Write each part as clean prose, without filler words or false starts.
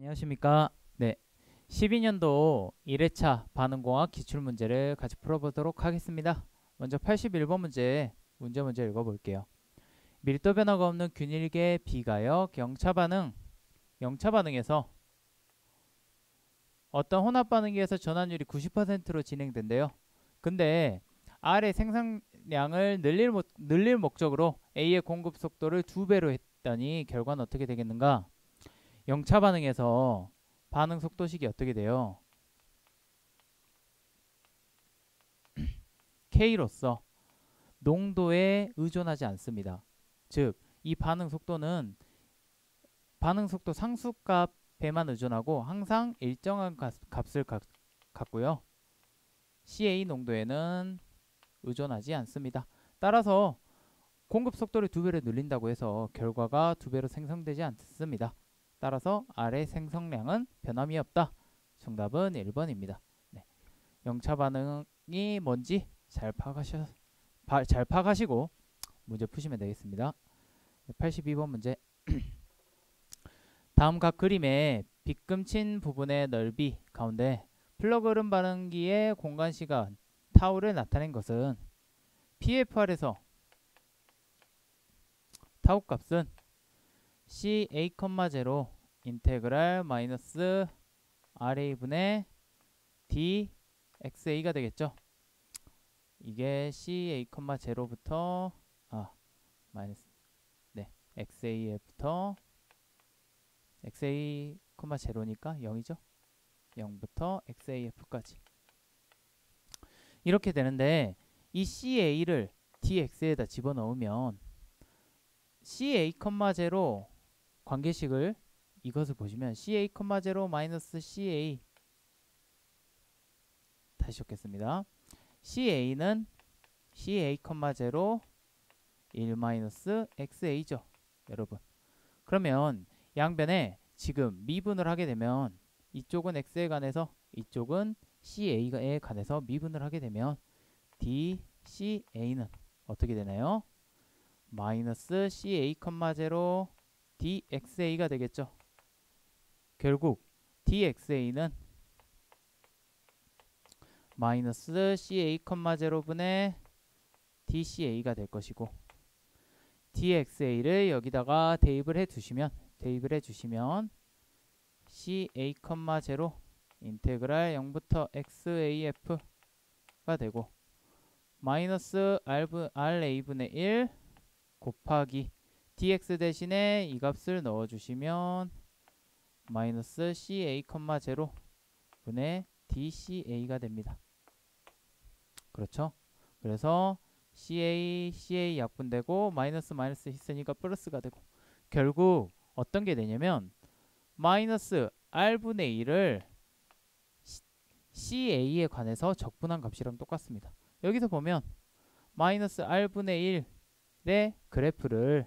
안녕하십니까. 네. 12년도 1회차 반응공학 기출문제를 같이 풀어보도록 하겠습니다. 먼저 81번 문제 먼저 읽어볼게요. 밀도 변화가 없는 균일계 비가역 영차 반응에서 어떤 혼합 반응기에서 전환율이 90%로 진행된대요. 근데 R의 생산량을 늘릴 목적으로 A의 공급 속도를 2배로 했더니 결과는 어떻게 되겠는가? 영차 반응에서 반응 속도식이 어떻게 돼요? K로서 농도에 의존하지 않습니다. 즉, 이 반응 속도는 반응 속도 상수값에만 의존하고 항상 일정한 값을 갖고요. CA 농도에는 의존하지 않습니다. 따라서 공급 속도를 2배로 늘린다고 해서 결과가 2배로 생성되지 않습니다. 따라서 R의 생성량은 변함이 없다. 정답은 1번입니다. 네. 영차 반응이 뭔지 잘 파악하시고 문제 푸시면 되겠습니다. 82번 문제. 다음 각 그림의 빗금친 부분의 넓이 가운데 플러그 흐름 반응기의 공간 시간 타우를 나타낸 것은 PFR에서 타우 값은 CA,0 인테그랄 마이너스 RA분의 DXA가 되겠죠. 이게 CA,0부터 마이너스 XA부터 XA,0니까 0이죠. 0부터 XAF까지 이렇게 되는데 이 CA를 DX에다 집어넣으면 CA,0 관계식을 이것을 보시면 CA,0 마이너스 CA 다시 적겠습니다. CA는 CA,0 1 마이너스 XA죠. 여러분. 그러면 양변에 지금 미분을 하게 되면 이쪽은 X에 관해서 이쪽은 CA에 관해서 미분을 하게 되면 DCA는 어떻게 되나요? 마이너스 CA,0 DXA가 되겠죠. 결국 DXA는 마이너스 CA,0분의 DCA가 될 것이고 DXA를 여기다가 대입을 해주시면 CA,0 인테그랄 0부터 XAF가 되고 마이너스 RA분의 1 곱하기 DX 대신에 이 값을 넣어주시면 마이너스 CA,0 분의 DCA가 됩니다. 그렇죠? 그래서 CA 약분되고 마이너스 있으니까 플러스가 되고 결국 어떤 게 되냐면 마이너스 R분의 1을 CA에 관해서 적분한 값이랑 똑같습니다. 여기서 보면 마이너스 R분의 1의 그래프를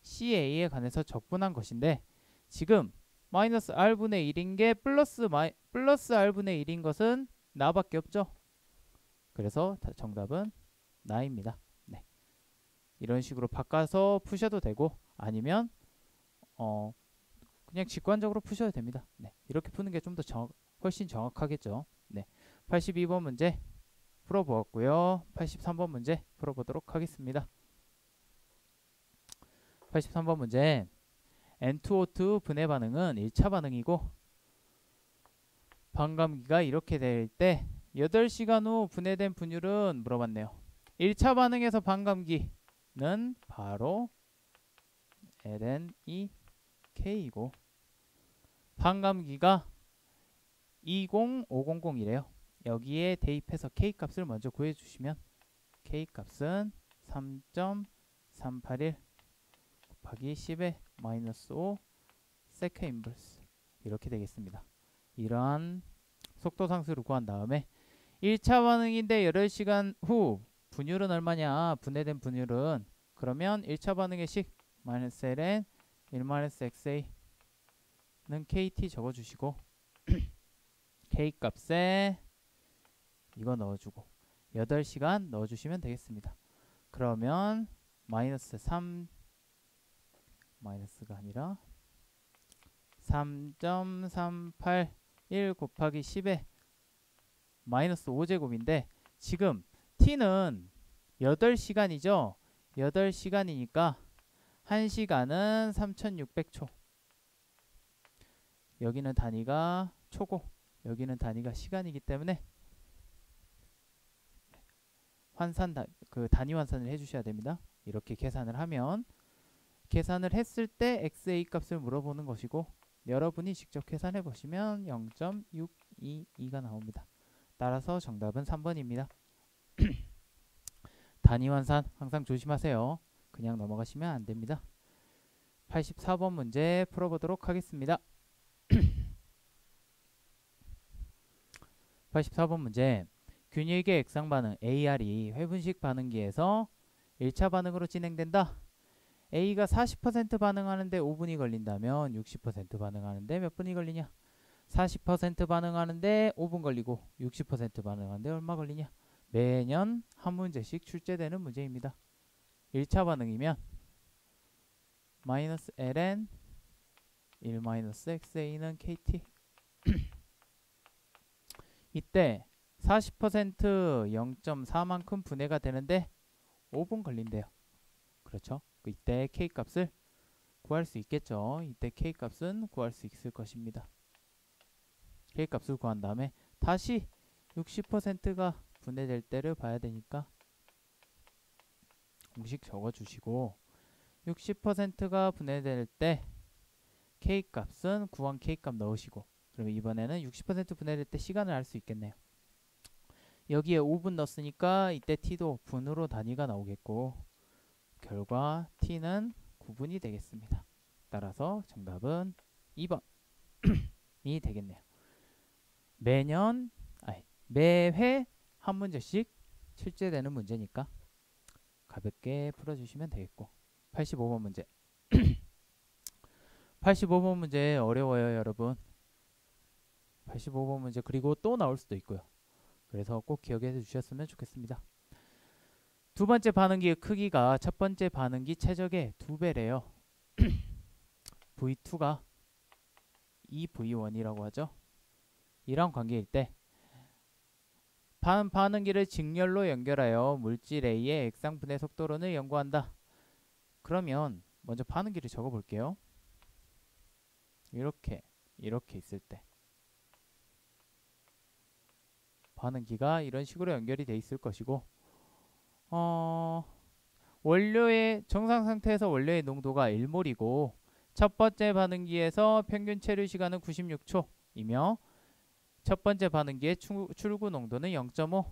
CA에 관해서 적분한 것인데 지금 마이너스 R분의 1인 게 플러스 R분의 1인 것은 나밖에 없죠. 그래서 정답은 나입니다. 네. 이런 식으로 바꿔서 푸셔도 되고 아니면 그냥 직관적으로 푸셔도 됩니다. 네. 이렇게 푸는 게 좀 더 훨씬 정확하겠죠. 네. 82번 문제 풀어보았고요. 83번 문제 풀어보도록 하겠습니다. 83번 문제 N2O2 분해 반응은 1차 반응이고 반감기가 이렇게 될 때 8시간 후 분해된 분율은 물어봤네요. 1차 반응에서 반감기는 바로 ln K이고 반감기가 20500이래요. 여기에 대입해서 K값을 먼저 구해주시면 K값은 3.381 곱하기 10의 마이너스 5 세컨 인버스 이렇게 되겠습니다. 이러한 속도 상수를 구한 다음에 1차 반응인데 8시간 후 분율은 얼마냐? 분해된 분율은 그러면 1차 반응의 식 마이너스 ln 1 마이너스 xa는 kt 적어주시고 K값에 이거 넣어주고 8시간 넣어주시면 되겠습니다. 그러면 마이너스 3 마이너스가 아니라 3.381 곱하기 10의 마이너스 5제곱인데 지금 t는 8시간이죠. 8시간이니까 1시간은 3600초. 여기는 단위가 초고 여기는 단위가 시간이기 때문에 단위 환산을 해주셔야 됩니다. 이렇게 계산을 하면 계산을 했을 때 XA 값을 물어보는 것이고 여러분이 직접 계산해 보시면 0.622가 나옵니다. 따라서 정답은 3번입니다. 단위 환산 항상 조심하세요. 그냥 넘어가시면 안 됩니다. 84번 문제 풀어보도록 하겠습니다. 84번 문제. 균일계 액상 반응 AR이 회분식 반응기에서 1차 반응으로 진행된다. A가 40% 반응하는데 5분이 걸린다면 60% 반응하는데 몇 분이 걸리냐? 40% 반응하는데 5분 걸리고 60% 반응하는데 얼마 걸리냐? 매년 한 문제씩 출제되는 문제입니다. 1차 반응이면 마이너스 ln 1 마이너스 xa는 kt. 이때 40% 0.4만큼 분해가 되는데 5분 걸린대요. 그렇죠? 이때 k 값을 구할 수 있겠죠. 이때 k 값은 구할 수 있을 것입니다. k 값을 구한 다음에 다시 60%가 분해될 때를 봐야 되니까 공식 적어주시고 60%가 분해될 때 k 값은 구한 k 값 넣으시고 그러면 이번에는 60% 분해될 때 시간을 알 수 있겠네요. 여기에 5분 넣었으니까 이때 t도 분으로 단위가 나오겠고 결과 t는 9분이 되겠습니다. 따라서 정답은 2번이 되겠네요. 매회 한 문제씩 출제되는 문제니까 가볍게 풀어주시면 되겠고 85번 문제 85번 문제 어려워요 여러분. 85번 문제 그리고 또 나올 수도 있고요. 그래서 꼭 기억해 주셨으면 좋겠습니다. 두 번째 반응기의 크기가 첫 번째 반응기 최적의 2배래요. V2가 2V1이라고 하죠. 이런 관계일 때 반응기를 직렬로 연결하여 물질 A의 액상 분해 속도론을 연구한다. 그러면 먼저 반응기를 적어 볼게요. 이렇게 있을 때 반응기가 이런 식으로 연결이 돼 있을 것이고 원료의 정상 상태에서 원료의 농도가 1몰이고 첫 번째 반응기에서 평균 체류 시간은 96초이며 첫 번째 반응기의 출구 농도는 0.5.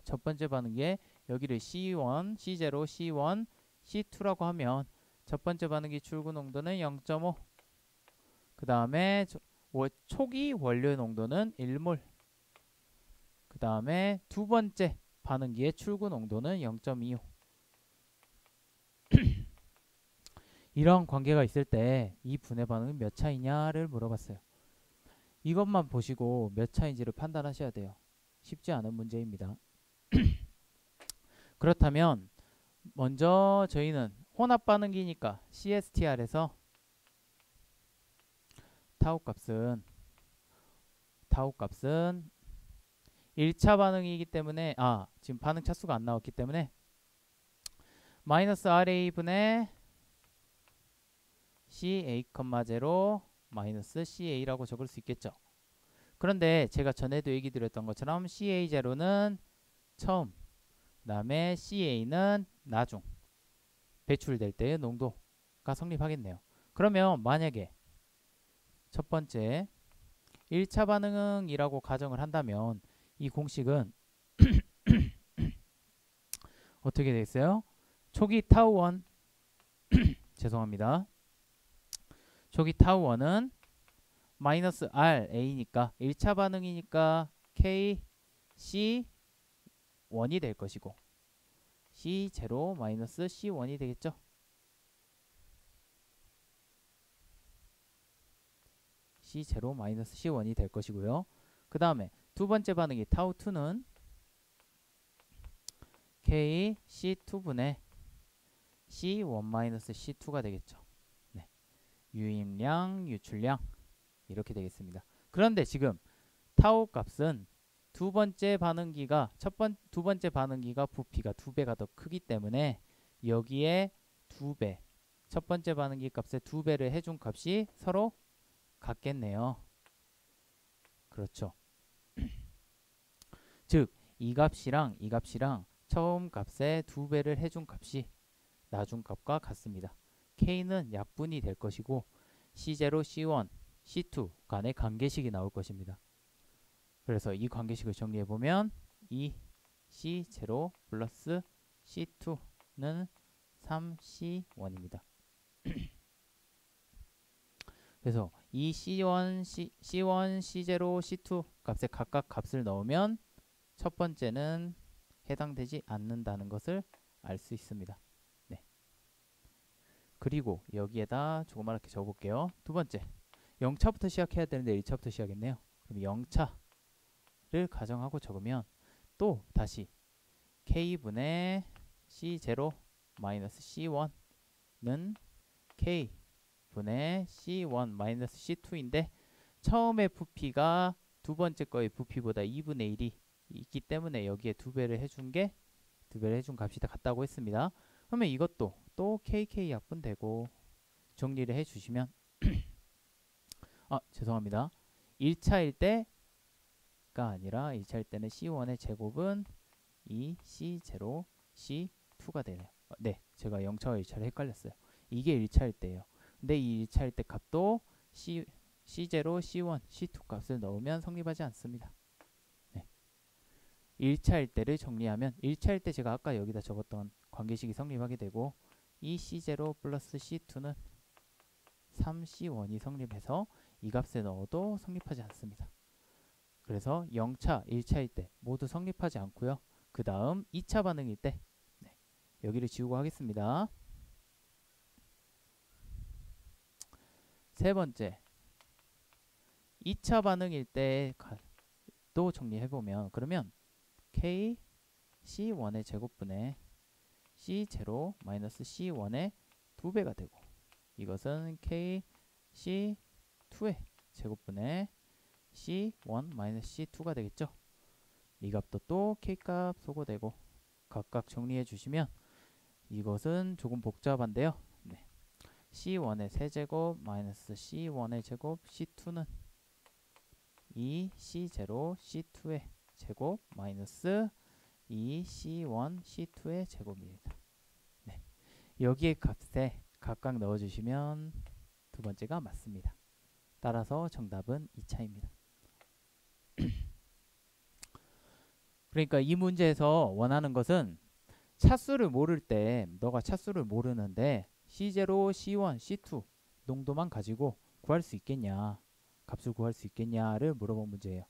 첫 번째 반응기에 여기를 C1, C0, C1, C2라고 하면 첫 번째 반응기 출구 농도는 0.5. 그 다음에 초기 원료 농도는 1몰. 그 다음에 두 번째 반응기의 출구 농도는 0.25. 이런 관계가 있을 때 이 분해 반응은 몇 차이냐를 물어봤어요. 이것만 보시고 몇 차인지를 판단하셔야 돼요. 쉽지 않은 문제입니다. 그렇다면 먼저 저희는 혼합 반응기니까 CSTR에서 타우 값은 1차 반응이기 때문에 지금 반응 차수가 안 나왔기 때문에 마이너스 RA 분의 CA, 0 마이너스 CA라고 적을 수 있겠죠. 그런데 제가 전에도 얘기 드렸던 것처럼 CA0는 처음, 그 다음에 CA는 나중 배출될 때의 농도가 성립하겠네요. 그러면 만약에 첫 번째 1차 반응이라고 가정을 한다면 이 공식은 어떻게 되겠어요? 초기 타우1 죄송합니다. 초기 타우1은 마이너스 RA니까 1차 반응이니까 K, C1이 될 것이고 C0 마이너스 C1이 되겠죠. C0 마이너스 C1이 될 것이고요. 그 다음에 두 번째 반응이 타우2는 K, C2분의 C1 마이너스 C2가 되겠죠. 네. 유입량, 유출량 이렇게 되겠습니다. 그런데 지금 타우 값은 두 번째 반응기가 두 번째 반응기가 부피가 2배가 더 크기 때문에 여기에 2배, 첫 번째 반응기 값에 2배를 해준 값이 서로 같겠네요. 그렇죠. 즉, 이 값이랑 이 값이랑 처음 값에 2배를 해준 값이 나중 값과 같습니다. K는 약분이 될 것이고 C0, C1, C2 간의 관계식이 나올 것입니다. 그래서 이 관계식을 정리해보면 이 C0 플러스 C2는 3C1입니다. 그래서 이 C1, C1, C0, C2 값에 각각 값을 넣으면 첫 번째는 해당되지 않는다는 것을 알 수 있습니다. 네. 그리고 여기에다 조그맣게 적어볼게요. 두 번째, 0차부터 시작해야 되는데 1차부터 시작했네요. 그럼 0차를 가정하고 적으면 또 다시 K분의 C0 마이너스 C1는 K분의 C1 마이너스 C2인데 처음에 부피가 두 번째 거의 부피보다 2분의 1이 있기 때문에 여기에 2배를 해준 값이 다 같다고 했습니다. 그러면 이것도 또 KK 약분되고 정리를 해주시면 죄송합니다. 1차일 때가 아니라 1차일 때는 C1의 제곱은 이 C0, C2가 되네요. 네, 제가 0차와 1차를 헷갈렸어요. 이게 1차일 때예요. 근데 이 1차일 때 값도 C0, C1, C2 값을 넣으면 성립하지 않습니다. 네. 1차일 때를 정리하면 1차일 때 제가 아까 여기다 적었던 관계식이 성립하게 되고 이 C0 플러스 C2는 3C1이 성립해서 이 값에 넣어도 성립하지 않습니다. 그래서 0차, 1차일 때 모두 성립하지 않고요. 그 다음 2차 반응일 때 여기를 지우고 하겠습니다. 세 번째, 2차 반응일 때도 정리해보면 그러면 K C1의 제곱분의 C0 마이너스 C1의 2배가 되고 이것은 K C2의 제곱분의 C1 마이너스 C2가 되겠죠. 이 값도 또 K값 소거되고 각각 정리해 주시면 이것은 조금 복잡한데요. 네. C1의 세제곱 마이너스 C1의 제곱 C2는 이 C0 C2의 제곱 마이너스 이 C1 C2의 제곱입니다. 네. 여기에 값에 각각 넣어주시면 두 번째가 맞습니다. 따라서 정답은 2차입니다. 그러니까 이 문제에서 원하는 것은 차수를 모를 때 너가 차수를 모르는데 C0, C1, C2 농도만 가지고 구할 수 있겠냐, 값을 구할 수 있겠냐를 물어본 문제예요.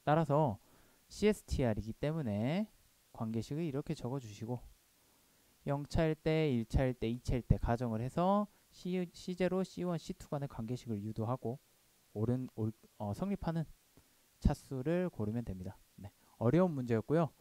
따라서 CSTR이기 때문에 관계식을 이렇게 적어주시고 0차일 때, 1차일 때, 2차일 때 가정을 해서 C0, C1, C2 간의 관계식을 유도하고 성립하는 차수를 고르면 됩니다. 네. 어려운 문제였고요.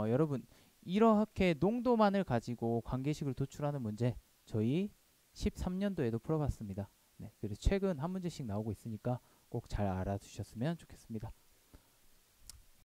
여러분 이렇게 농도만을 가지고 관계식을 도출하는 문제 저희 13년도에도 풀어봤습니다. 네. 그래서 최근 한 문제씩 나오고 있으니까 꼭 잘 알아두셨으면 좋겠습니다.